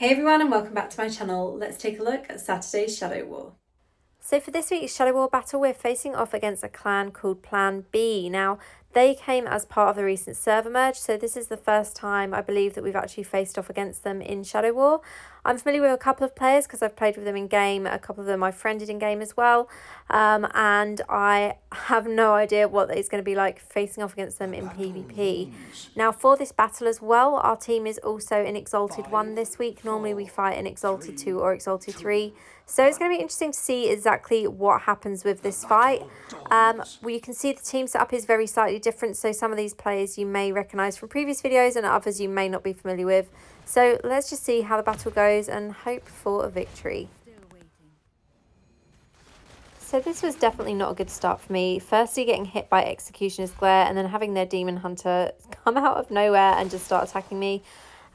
Hey everyone and welcome back to my channel. Let's take a look at Saturday's Shadow War. So for this week's Shadow War battle, we're facing off against a clan called Plan B. Now, they came as part of the recent server merge, so this is the first time I believe that we've actually faced off against them in Shadow War. I'm familiar with a couple of players because I've played with them in game, a couple of them I've friended in game as well, and I have no idea what it's going to be like facing off against them in PvP. Now for this battle as well, our team is also in Exalted 1 this week. Normally we fight in Exalted 2 or Exalted 3. So it's going to be interesting to see exactly what happens with this fight. You can see the team setup is very slightly different. So some of these players you may recognise from previous videos and others you may not be familiar with. So let's just see how the battle goes and hope for a victory. So this was definitely not a good start for me. Firstly, getting hit by Executioner's Glare and then having their Demon Hunter come out of nowhere and just start attacking me.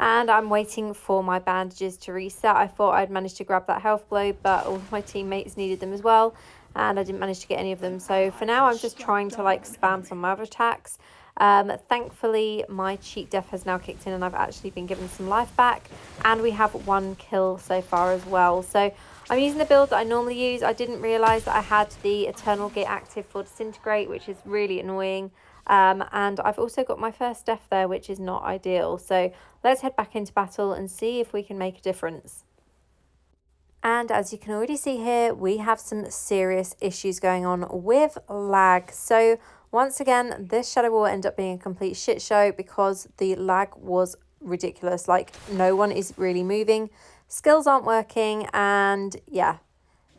And I'm waiting for my bandages to reset. I thought I'd managed to grab that health blow, but all of my teammates needed them as well. And I didn't manage to get any of them. So for now, I'm just trying to like spam some other attacks. Thankfully, my cheat death has now kicked in and I've actually been given some life back. And we have 1 kill so far as well. So I'm using the build that I normally use. I didn't realise that I had the Eternal Gear active for Disintegrate, which is really annoying. And I've also got my first death there, which is not ideal. So let's head back into battle and see if we can make a difference. And as you can already see here, we have some serious issues going on with lag. So once again, this Shadow War ended up being a complete shit show because the lag was ridiculous. Like, no one is really moving, skills aren't working, and yeah,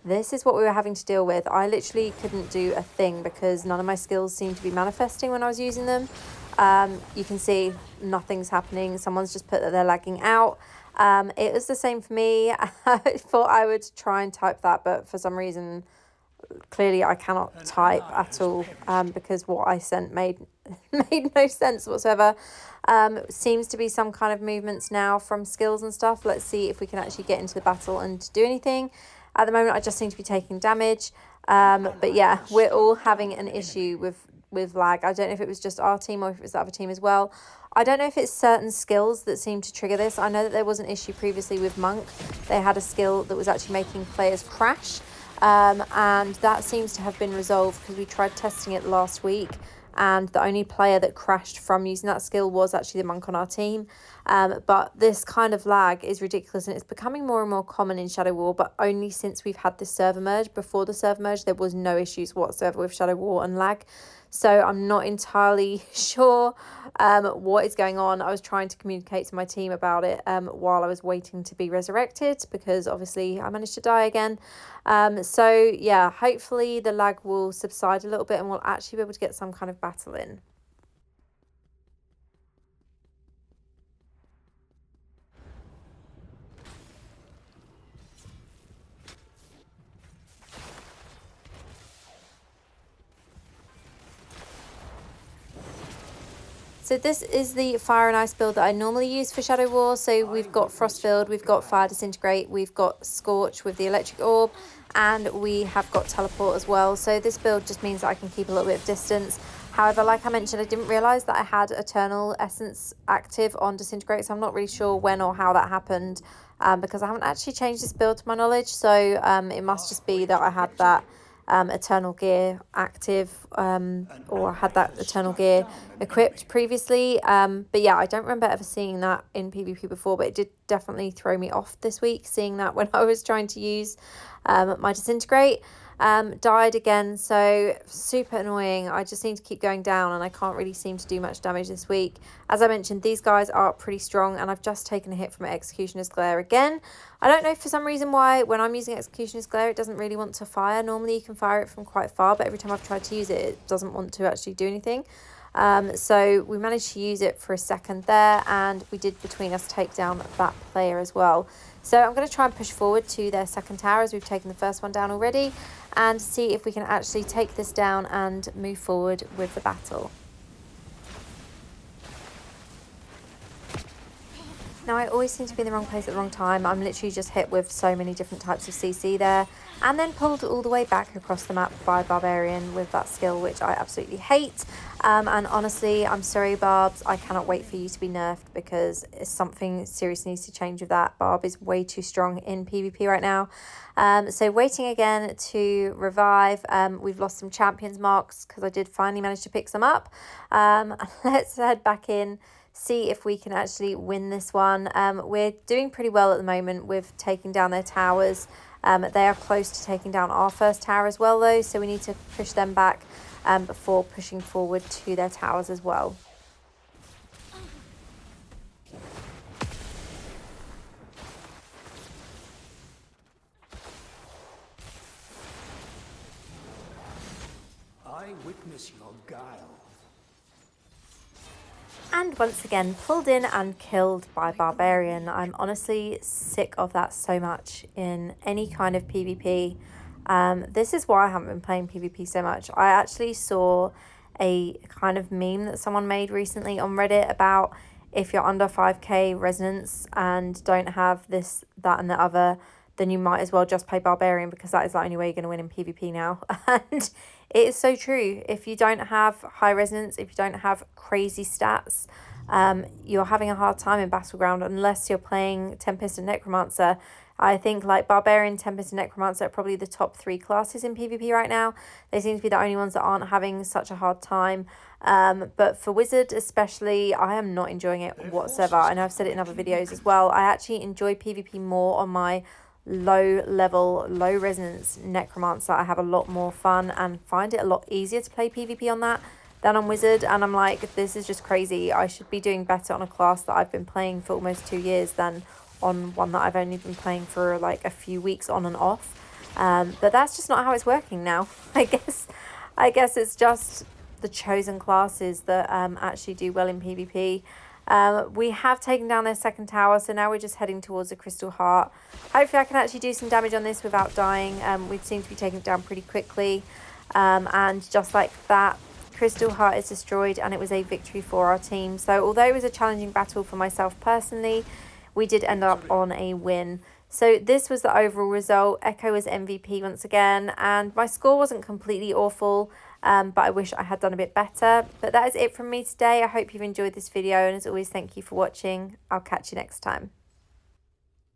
this is what we were having to deal with. I literally couldn't do a thing because none of my skills seemed to be manifesting when I was using them. You can see nothing's happening. Someone's just put that they're lagging out. It was the same for me. I thought I would try and type that, but for some reason, clearly I cannot type at all because what I sent made no sense whatsoever. Seems to be some kind of movements now from skills and stuff. Let's see if we can actually get into the battle and do anything. At the moment, I just seem to be taking damage. But yeah, we're all having an issue with lag. I don't know if it was just our team or if it was the other team as well. I don't know if it's certain skills that seem to trigger this. I know that there was an issue previously with Monk. They had a skill that was actually making players crash. And that seems to have been resolved because we tried testing it last week. And the only player that crashed from using that skill was actually the Monk on our team. But this kind of lag is ridiculous and it's becoming more and more common in Shadow War, but only since we've had this server merge. Before the server merge, there was no issues whatsoever with Shadow War and lag. So I'm not entirely sure what is going on. I was trying to communicate to my team about it while I was waiting to be resurrected because obviously I managed to die again. So yeah, hopefully the lag will subside a little bit and we'll actually be able to get some kind of battle in. So this is the Fire and Ice build that I normally use for Shadow War. So we've got Frostfield, we've got Fire Disintegrate, we've got Scorch with the Electric Orb, and we have got Teleport as well. So this build just means that I can keep a little bit of distance. However, like I mentioned, I didn't realise that I had Eternal Essence active on Disintegrate, so I'm not really sure when or how that happened because I haven't actually changed this build to my knowledge. So it must just be that I had that Eternal Gear active or had that Eternal Gear equipped previously. But yeah, I don't remember ever seeing that in PvP before, but it did definitely throw me off this week, seeing that when I was trying to use my Disintegrate. Died again, so super annoying. I just seem to keep going down and I can't really seem to do much damage this week. As I mentioned, these guys are pretty strong and I've just taken a hit from Executioner's Glare again. I don't know for some reason why when I'm using Executioner's Glare it doesn't really want to fire. Normally you can fire it from quite far, but every time I've tried to use it, it doesn't want to actually do anything. So we managed to use it for a second there and we did between us take down that player as well. So I'm going to try and push forward to their second tower as we've taken the first one down already and see if we can actually take this down and move forward with the battle. Now, I always seem to be in the wrong place at the wrong time. I'm literally just hit with so many different types of CC there, and then pulled all the way back across the map by Barbarian with that skill, which I absolutely hate. And honestly, I'm sorry, Barbs, I cannot wait for you to be nerfed, because something seriously needs to change with that. Barb is way too strong in PvP right now. So waiting again to revive. We've lost some champions marks because I did finally manage to pick some up. Let's head back in, see if we can actually win this one. We're doing pretty well at the moment with taking down their towers. They are close to taking down our first tower as well, though, so we need to push them back before pushing forward to their towers as well. I witness your guile. And once again pulled in and killed by Barbarian. I'm honestly sick of that so much in any kind of PvP. This is why I haven't been playing PvP so much. I actually saw a kind of meme that someone made recently on Reddit about if you're under 5k resonance and don't have this, that and the other, then you might as well just play Barbarian, because that is the only way you're going to win in PvP now. And it is so true. If you don't have high resonance, if you don't have crazy stats, you're having a hard time in Battleground unless you're playing Tempest and Necromancer. I think like Barbarian, Tempest and Necromancer are probably the top 3 classes in PvP right now. They seem to be the only ones that aren't having such a hard time. But for Wizard especially, I am not enjoying it whatsoever. I know I've said it in other videos as well. I actually enjoy PvP more on my low level, low resonance Necromancer. I have a lot more fun and find it a lot easier to play PvP on that than on Wizard. And I'm like, this is just crazy. I should be doing better on a class that I've been playing for almost 2 years than on one that I've only been playing for like a few weeks on and off. But that's just not how it's working now. I guess it's just the chosen classes that actually do well in PvP. We have taken down their second tower, so now we're just heading towards the Crystal Heart. Hopefully I can actually do some damage on this without dying. We seem to be taking it down pretty quickly. And just like that, Crystal Heart is destroyed, and it was a victory for our team. So although it was a challenging battle for myself personally, we did end up on a win. So this was the overall result. Echo was MVP once again, and my score wasn't completely awful, but I wish I had done a bit better. But that is it from me today. I hope you've enjoyed this video, and as always, thank you for watching. I'll catch you next time.